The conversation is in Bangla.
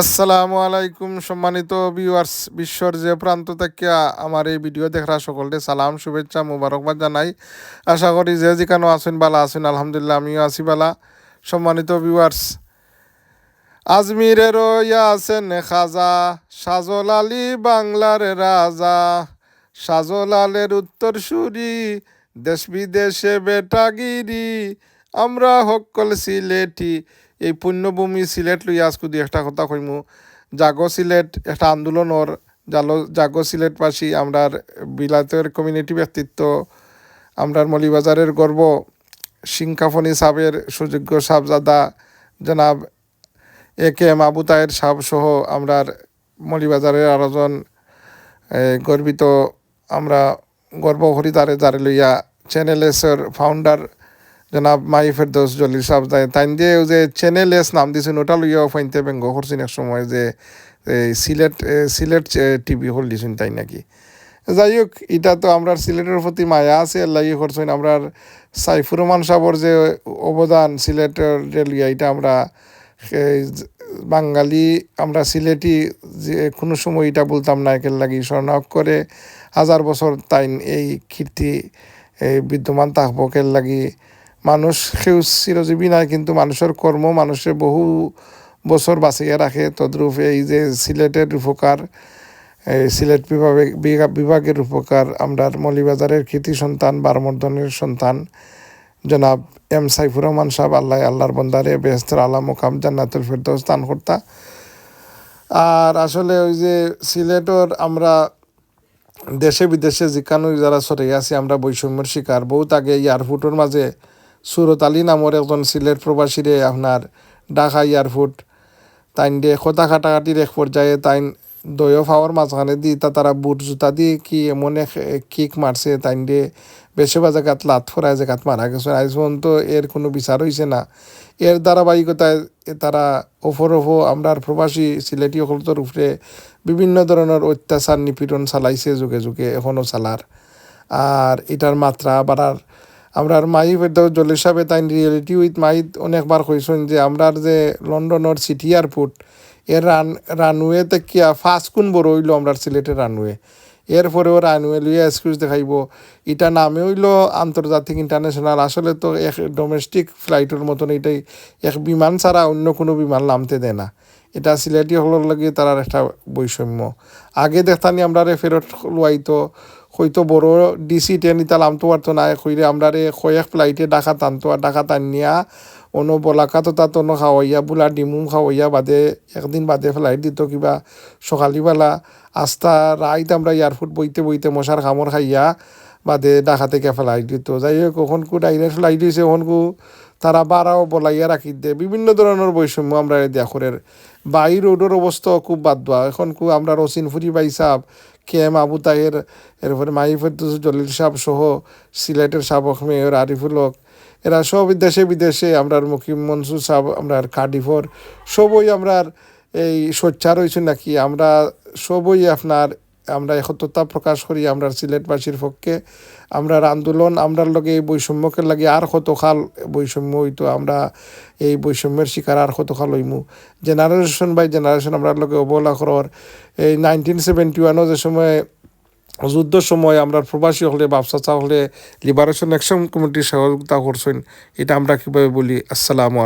আসসালামু আলাইকুম সম্মানিত ভিউয়ার্স, বিশ্বর যে প্রান্ত থেকে আমার এই ভিডিও দেখার সকলকে সালাম শুভেচ্ছা মুবারকবাদ জানাই। আশা করি যে যেখানে আছেন বালা আছেন, আলহামদুলিল্লাহ আমিও আছি বালা। সম্মানিত ভিউয়ার্স, আজমিরের ইয়া আছেন খাজা, সাজল আলী বাংলার রাজা, সাজল আলের উত্তরসূরি, দেশ বিদেশে বেটাগিরি, আমরা হকল সিলেটি। এই পুণ্যভূমি সিলেট লইয়া আজকে দুই একটা কথা কইমু। জাগো সিলেট একটা আন্দোলনের জাগো সিলেটবাসী আমরার বিলাতের কমিউনিটি ব্যক্তিত্ব, আমরার মলিবাজারের গর্ব সিংকাফনি সাহেবের সুযোগ্য সাহজাদা জনাব এ কে এম আবু তাহের সাহেব সহ আমরার মলিবাজারের আরোজন গর্বিত আমরা গর্ব করি তারে যারে লইয়া চ্যানেল এসের ফাউন্ডার জনাব মাই ফেরদৌস জলিল সাহেব তাই দিয়ে যে চ্যানেল এস নাম দিয়েছেন ওটা লইয়াও ফাইনতে ব্যঙ্গ করছেন এক সময় যে সিলেট টিভি হল দিয়েছেন তাই নাকি। যাই হোক, এটা তো আমরা সিলেটের প্রতি মায়া আছে আল্লাহ করছেন। আমরা সাইফুর রহমান সাহেবর যে অবদান সিলেটের রেলিয়া, এটা আমরা বাঙালি আমরা সিলেটি যে কোনো সময় এটা বলতাম না, একের লাগি স্বর্ণাক করে হাজার বছর তাই এই কীর্তি বিদ্যমান থাকবো কের লাগি। মানুষ সেও চিরজীবী নাই, কিন্তু মানুষের কর্ম মানুষের বহু বছর বাঁচিয়ে রাখে। তদ্রূপ এই যে সিলেটের উপকার, সিলেট বিভাগের উপকার আমরার মলিবাজারের কৃতি সন্তান বারমর্দনের সন্তান জনাব এম সাইফুর রহমান সাহেব আল্লাহর বন্দারে বেহেস্তের আলা মুকাম জান্নাতুল ফেরদৌস দান করতা। আর আসলে ওই যে সিলেটর আমরা দেশে বিদেশে যেখানে যারা সরে আছি আমরা বৈষম্যের শিকার। বহুত আগে এয়ারপোর্টের মাঝে সুরত আলী নামের একজন সিলেট প্রবাসীরে আপনার ঢাকা এয়ারপোর্ট তাইন দিয়ে কথা কাটাকাটির এক পর্যায়ে তাইন দয় ফাওয়ার মাঝখানে দি তারা বুট জুতা দিয়ে কি এমন এক কিক মারছে তাইন দিয়ে বেশিরভাগ জায়গাত লাত ফোরায় জায়গাত মারা গেছে। আজ পর্যন্ত এর কোনো বিচার হয়েছে না। এর ধারাবাহিকতায় তারা ওফো আমরা প্রবাসী সিলেটি সকলতর উপরে বিভিন্ন ধরনের অত্যাচার নিপীড়ন চালাইছে, যুগে যুগে এখনও চালার। আর এটার মাত্রা বাড়ার আমরা মাই ফেরদৌস জলিল সাহেব তাই রিয়েলিটি উইথ মাইত অনেকবার কইছেন যে আমরার যে লন্ডনের সিটি এয়ারপোর্ট এর রানওয়ে থেকে 5 গুণ বড় হইল আমরা সিলেটের রানওয়ে। এরপরেও রানওয়ে লইয়া এক্সকিউজ দেখাইব, এটা নামে হইল আন্তর্জাতিক ইন্টারন্যাশনাল। আসলে তো এক ডোমেস্টিক ফ্লাইটের মতন এটাই, এক বিমান ছাড়া অন্য কোনো বিমান নামতে দেয় না। এটা সিলেটি হলোর লাগে তার একটা বৈষম্য। আগে দেখতানি আমরা ফেরত লুয়াইতো হয়তো বড় ডিসি ট্রেন ইতা নামতে পারতো না, কইরে আমরা কয়েক ফ্লাইটে ডাকা টানতো, আর ডাকা টানিয়া অন্য বলাকাতো তাত অন্য খাওয়াইয়া বুলা ডিমুম খাওয়াইয়া বাদে একদিন বাদে ফ্লাইট দিত কিবা সকালবেলা আস্তা রাইত আমরা এয়ারপোর্ট বইতে মশার খামর খাইয়া বাদে ডাকা থেকে ফ্লাইট দিত। যাই হোক, কখনকু ডাইরেক্ট ফ্লাইট দিয়েছে, কখনকু তারা বাড়াও বলাইয়া রাখি দে, বিভিন্ন ধরনের বৈষম্য আমরা দেখারের। বাই রোডের অবস্থা খুব বাদ দেওয়া। এখনকু আমরা রসিনফুরি বাই সাহেব, কে এম আবু তাহের, এরপরে মাই ফেরদৌস জলিল সাহেব সহ সিলেটের সাবেক মেয়র আরিফুল হক, এরা সব দেশে বিদেশে আমরার মুকিম মনসুর সাহেব আমরার কার্ডিফর সবই আমরার এই সোচ্চার হয়েছে নাকি। আমরা সবই আপনার আমরা একত্রতা প্রকাশ করি আমরা সিলেটবাসীর পক্ষে। আমরার আন্দোলন আমরার লগে এই বৈষম্যকে লাগে আর কত খাল বৈষম্য হইতো, আমরা এই বৈষম্যের শিকার আর কত খাল হইমু। জেনারেশন বাই জেনারেশন আমরার লগে অবহেলা করার। এই 1971 যে সময় যুদ্ধের সময় আমরা প্রবাসী হলে ব্যবসা হলে লিবারেশন অ্যাকশন কমিটির সহযোগিতা করছেন, এটা আমরা কীভাবে বলি। আসসালামু আলাইকুম।